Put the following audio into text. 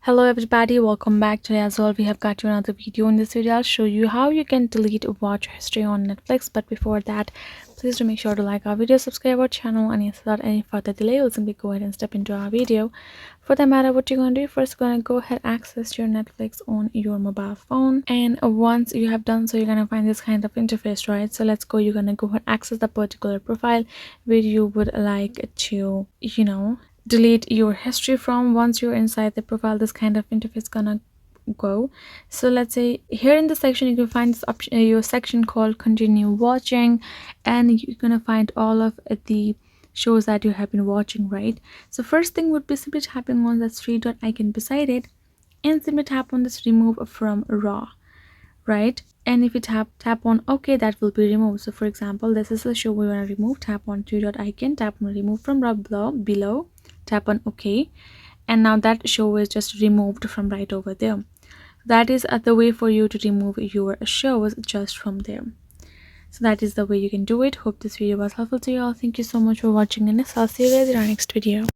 Hello everybody, welcome back. Today as well we have got you another video. In this video I'll show you how you can delete watch history on Netflix. But before that, please do make sure to like our video, subscribe our channel, and without any further delay we'll simply go ahead and step into our video. For that matter, what you're going to do first, you're going to go ahead access your Netflix on your mobile phone, and once you have done so you're going to find this kind of interface, right? So let's go. You're going to go ahead access the particular profile where you would like to delete your history from. Once you're inside the profile, this kind of interface gonna go. So let's say here in the section you can find this option, your section called continue watching, and you're gonna find all of the shows that you have been watching, right? So first thing would be simply tapping on that three dot icon beside it and simply tap on this remove from raw, right? And if you tap on OK, that will be removed. So for example, this is the show we want to remove. Tap on three dot icon, tap on remove from raw below, tap on OK, and now that show is just removed from right over there. That is the way for you to remove your shows just from there. So that is the way you can do it. Hope this video was helpful to you all. Thank you so much for watching, and I'll see you guys in our next video.